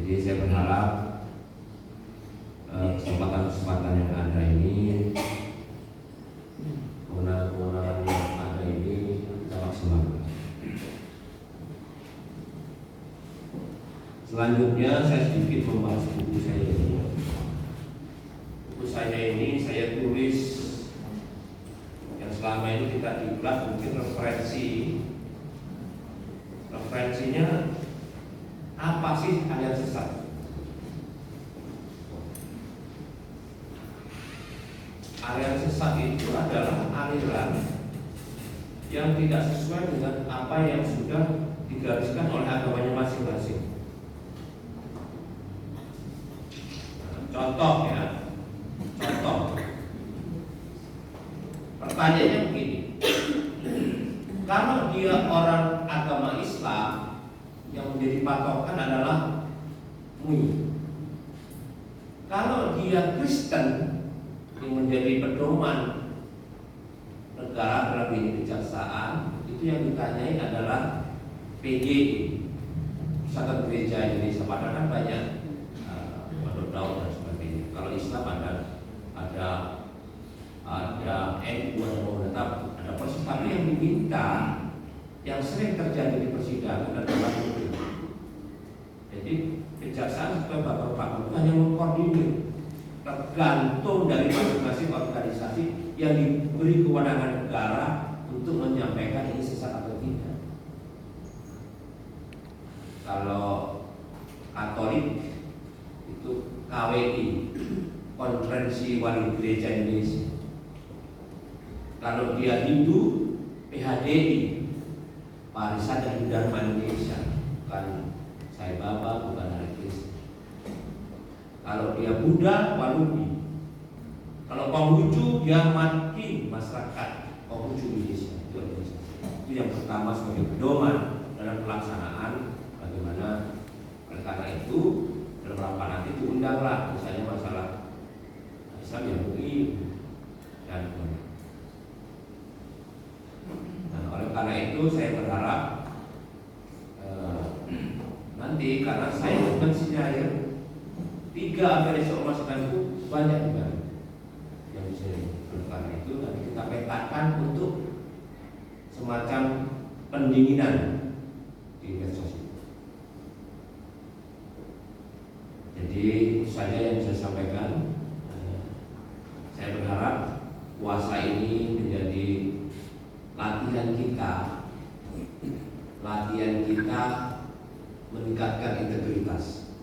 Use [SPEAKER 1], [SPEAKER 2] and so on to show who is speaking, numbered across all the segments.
[SPEAKER 1] Jadi saya berharap kesempatan-kesempatan yang ada ini, kewenangan-kewenangan yang ada ini kita maksimalkan. Selanjutnya saya sedikit membahas buku saya ini. Buku saya ini saya tulis yang selama ini kita di kelas mungkin referensinya apa sih aliran sesat? Aliran sesat itu adalah aliran yang tidak sesuai dengan apa yang sudah digariskan oleh agamanya masing-masing. Contoh ya, pertanyaannya begini, kalau dia orang agama Islam, yang menjadi patokan adalah MUI. Kalau dia Kristen, yang menjadi pedoman negara dalam ini kejaksaan, itu yang ditanyai adalah PGI, Persatuan Gereja Indonesia. Padahal kan banyak Pondok Daud dan sebagainya. Kalau Islam ada NU tetap ada proses, tapi yang diminta yang sering terjadi di persidangan adalah itu. Jadi kejaksaan sebagai bapak-bapak itu hanya mengkoordinir, tergantung dari masing-masing organisasi yang diberi kewenangan negara untuk menyampaikan ini sesat atau tidak. Kalau Katolik itu KWI, Konferensi Wali Gereja Indonesia. Kalau dia Hindu, PHDI, Parisan dan Dharma Indonesia, bukan Sai Baba, bukan Hare Krishna. Kalau dia Buddha, Waludi. Kalau Konghucu, dia Makin, Masyarakat Konghucu Indonesia. Itu yang pertama sebagai pedoman dalam pelaksanaan bagaimana. Oleh karena itu dalam rapat nanti diundanglah misalnya masalah Islam yang MUI dan oleh karena itu saya berharap nanti, karena saya dimensinya ya 3 organisasi ormas Islam itu banyak juga yang bisa. Oleh karena itu nanti kita petakan untuk semacam pendinginan di medsos itu. Jadi saja yang saya sampaikan. Saya berharap puasa ini menjadi latihan kita meningkatkan integritas.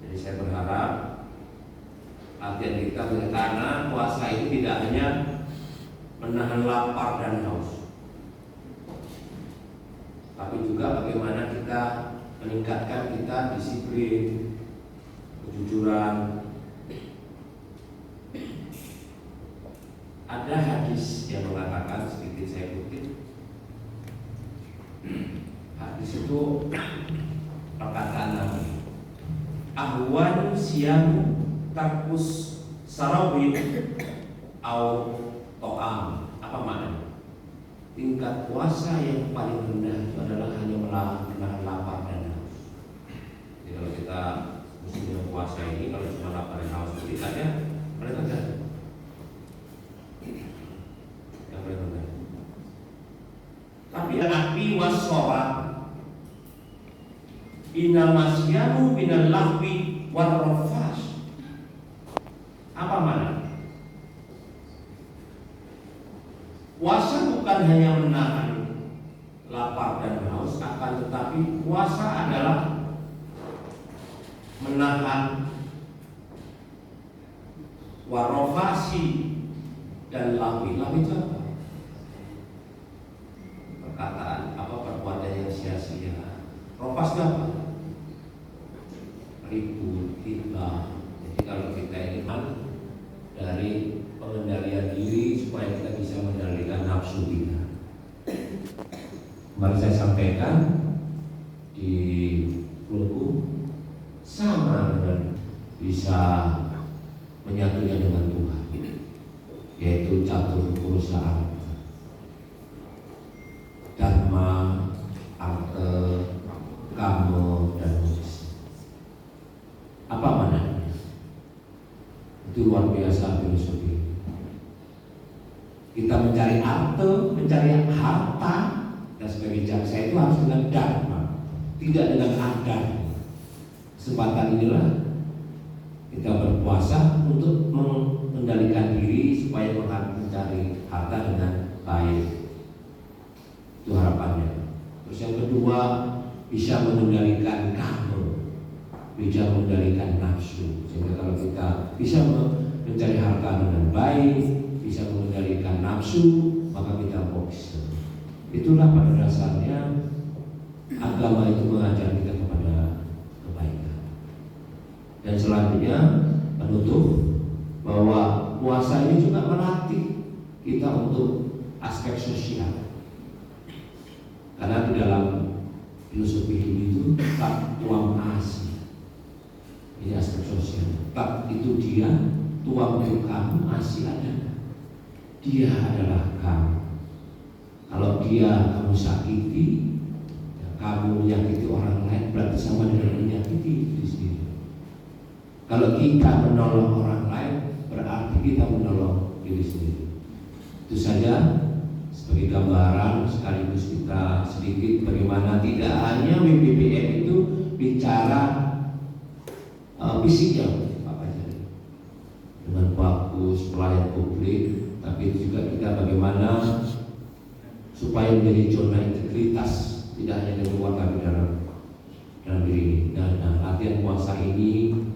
[SPEAKER 1] Jadi saya berharap latihan kita, karena puasa ini tidak hanya menahan lapar dan haus, tapi juga bagaimana kita meningkatkan kita disiplin, kejujuran. Ada hadis yang mengatakan, sedikit saya kutip. Hadis itu perkataan Nabi, ahwan siyamu tarkus sarawin au to'am. Apa maknanya? Tingkat puasa yang paling rendah itu adalah hanya menahan lapar dan haus. Jadi kalau kita musimnya puasa ini, kalau cuma lapar dan haus itu tingkatnya paling rendah. Tapi api wassolat inal masyamu binal lahwi warrafas. Apa makna? Puasa bukan hanya menahan lapar dan haus, akan tetapi puasa adalah menahan warrafasi dan lahwi. Lahwi itu apa? Perkataan apa, perbuatan yang sia-sia. Rofas apa? Ribut, kita. Jadi kalau kita ini dari pengendalian diri supaya kita bisa mengendalikan nafsu kita. Kemarin saya sampaikan di buku sama dengan bisa menyatunya dengan Tuhan, yaitu catur perusahaan Dharma, Artha, Itu luar biasa filosofi. Kita mencari harta dan sebagai jaksa itu harus dengan dharma, tidak dengan adat. Kesempatan inilah kita berpuasa untuk mengendalikan diri supaya mencari harta dengan baik. Itu harapannya. Terus yang kedua, bisa mengendalikan kamu, bisa mengendalikan nafsu. Sehingga kalau kita bisa mencari harta dengan baik, bisa mengendalikan nafsu, maka kita moksha. Itulah pada dasarnya agama itu mengajar kita kepada kebaikan. Dan selanjutnya penutup bahwa puasa ini juga melatih kita untuk aspek sosial. Karena di dalam filosofi hidup itu tak tuang asih. Ini aspek sosial. Tak itu dia, tuang itu kamu, asih ada. Dia adalah kamu. Kalau dia kamu sakiti, ya, kamu menyakiti orang lain, berarti sama dengan menyakiti diri sendiri. Kalau kita menolong orang lain, berarti kita menolong diri sendiri. Itu saja sebagai gambaran, sekaligus kita sedikit bagaimana tidak hanya WBBM itu bicara fisiknya apa saja dengan bagus pelayan publik, tapi juga kita bagaimana supaya menjadi zona integritas, tidak hanya dari warga dalam diri ini. Dan latihan puasa ini